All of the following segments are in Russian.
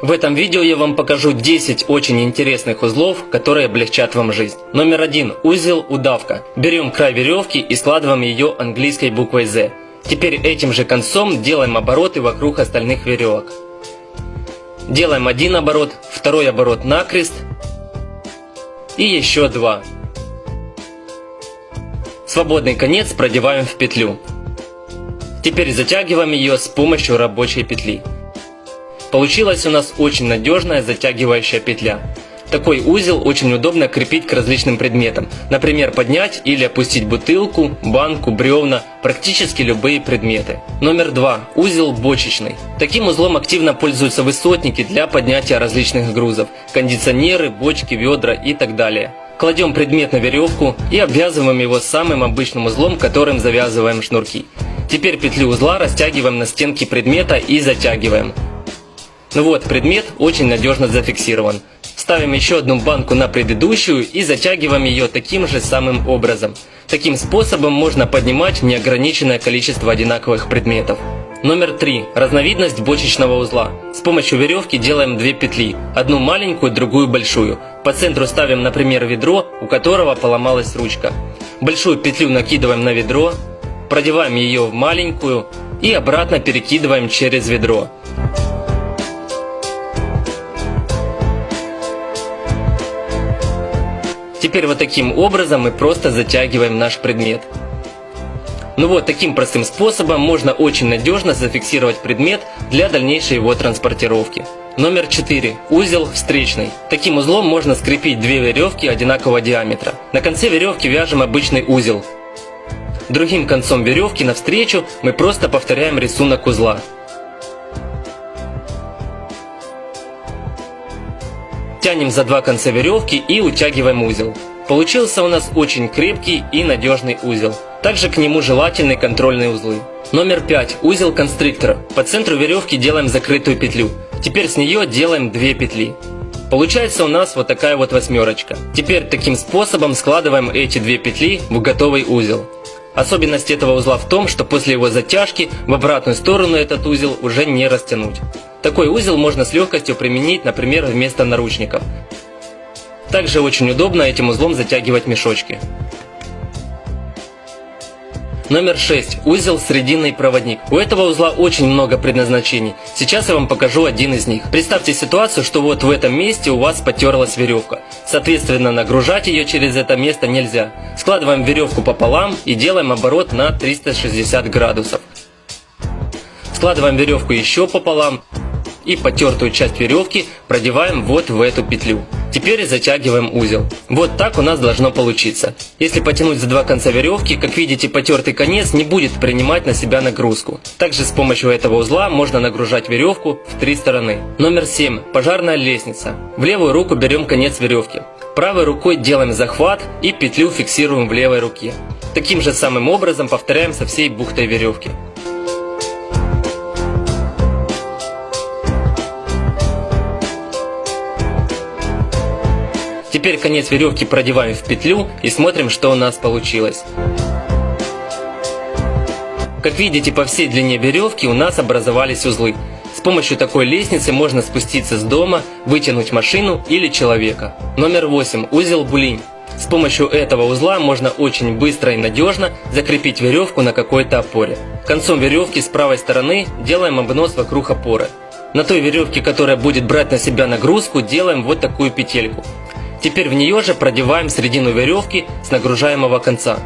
В этом видео я вам покажу 10 очень интересных узлов, которые облегчат вам жизнь. Номер 1. Узел удавка. Берем край веревки и складываем ее английской буквой Z. Теперь этим же концом делаем обороты вокруг остальных веревок. Делаем один оборот, второй оборот накрест и еще два. Свободный конец продеваем в петлю. Теперь затягиваем ее с помощью рабочей петли. Получилась у нас очень надежная затягивающая петля. Такой узел очень удобно крепить к различным предметам. Например, поднять или опустить бутылку, банку, бревна, практически любые предметы. Номер 2. Узел бочечный. Таким узлом активно пользуются высотники для поднятия различных грузов. Кондиционеры, бочки, ведра и так далее. Кладем предмет на веревку и обвязываем его самым обычным узлом, которым завязываем шнурки. Теперь петлю узла растягиваем на стенке предмета и затягиваем. Ну вот, предмет очень надежно зафиксирован. Ставим еще одну банку на предыдущую и затягиваем ее таким же самым образом. Таким способом можно поднимать неограниченное количество одинаковых предметов. Номер 3. Разновидность бочечного узла. С помощью веревки делаем две петли. Одну маленькую, другую большую. По центру ставим, например, ведро, у которого поломалась ручка. Большую петлю накидываем на ведро, продеваем ее в маленькую и обратно перекидываем через ведро. Теперь вот таким образом мы просто затягиваем наш предмет. Ну вот, таким простым способом можно очень надежно зафиксировать предмет для дальнейшей его транспортировки. Номер 4. Узел встречный. Таким узлом можно скрепить две веревки одинакового диаметра. На конце веревки вяжем обычный узел. Другим концом веревки навстречу мы просто повторяем рисунок узла. Тянем за два конца веревки и утягиваем узел. Получился у нас очень крепкий и надежный узел. Также к нему желательны контрольные узлы. Номер 5. Узел конструктора. По центру веревки делаем закрытую петлю. Теперь с нее делаем две петли. Получается у нас вот такая вот восьмерочка. Теперь таким способом складываем эти две петли в готовый узел. Особенность этого узла в том, что после его затяжки в обратную сторону этот узел уже не растянуть. Такой узел можно с легкостью применить, например, вместо наручников. Также очень удобно этим узлом затягивать мешочки. Номер 6. Узел срединный проводник. У этого узла очень много предназначений. Сейчас я вам покажу один из них. Представьте ситуацию, что вот в этом месте у вас потерлась веревка. Соответственно, нагружать ее через это место нельзя. Складываем веревку пополам и делаем оборот на 360 градусов. Складываем веревку еще пополам и потертую часть веревки продеваем вот в эту петлю. Теперь затягиваем узел. Вот так у нас должно получиться. Если потянуть за два конца веревки, как видите, потертый конец не будет принимать на себя нагрузку. Также с помощью этого узла можно нагружать веревку в три стороны. Номер 7. Пожарная лестница. В левую руку берем конец веревки. Правой рукой делаем захват и петлю фиксируем в левой руке. Таким же самым образом повторяем со всей бухтой веревки. Теперь конец веревки продеваем в петлю и смотрим, что у нас получилось. Как видите, по всей длине веревки у нас образовались узлы. С помощью такой лестницы можно спуститься с дома, вытянуть машину или человека. Номер 8. Узел булинь. С помощью этого узла можно очень быстро и надежно закрепить веревку на какой-то опоре. Концом веревки с правой стороны делаем обнос вокруг опоры. На той веревке, которая будет брать на себя нагрузку, делаем вот такую петельку. Теперь в нее же продеваем середину веревки с нагружаемого конца.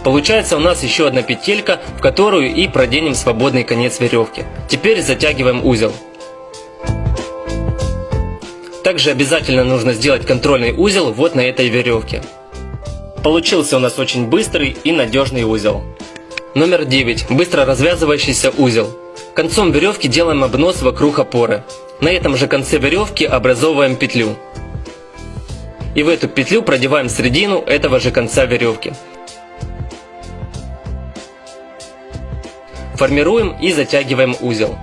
Получается у нас еще одна петелька, в которую и проденем свободный конец веревки. Теперь затягиваем узел. Также обязательно нужно сделать контрольный узел вот на этой веревке. Получился у нас очень быстрый и надежный узел. Номер 9. Быстро развязывающийся узел. Концом веревки делаем обнос вокруг опоры. На этом же конце веревки образовываем петлю. И в эту петлю продеваем середину этого же конца веревки. Формируем и затягиваем узел.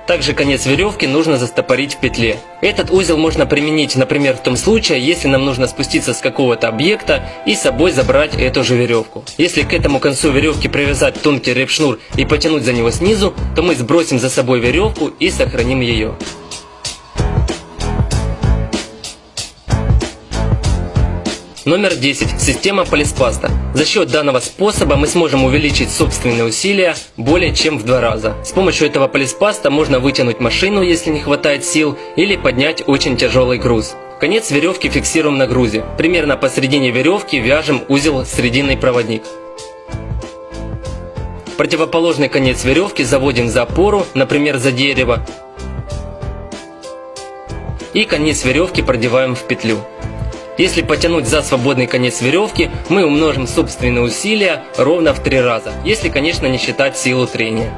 Также конец веревки нужно застопорить в петле. Этот узел можно применить, например, в том случае, если нам нужно спуститься с какого-то объекта и с собой забрать эту же веревку. Если к этому концу веревки привязать тонкий репшнур и потянуть за него снизу, то мы сбросим за собой веревку и сохраним ее. Номер 10. Система полиспаста. За счет данного способа мы сможем увеличить собственные усилия более чем в 2 раза. С помощью этого полиспаста можно вытянуть машину, если не хватает сил, или поднять очень тяжелый груз. Конец веревки фиксируем на грузе. Примерно посередине веревки вяжем узел срединный проводник. Противоположный конец веревки заводим за опору, например, за дерево. И конец веревки продеваем в петлю. Если потянуть за свободный конец веревки, мы умножим собственные усилия ровно в 3 раза, если, конечно, не считать силу трения.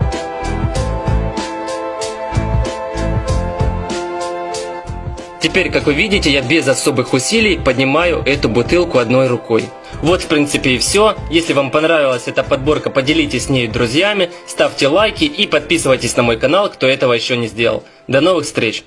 Теперь, как вы видите, я без особых усилий поднимаю эту бутылку одной рукой. Вот, в принципе, и все. Если вам понравилась эта подборка, поделитесь с ней друзьями, ставьте лайки и подписывайтесь на мой канал, кто этого еще не сделал. До новых встреч!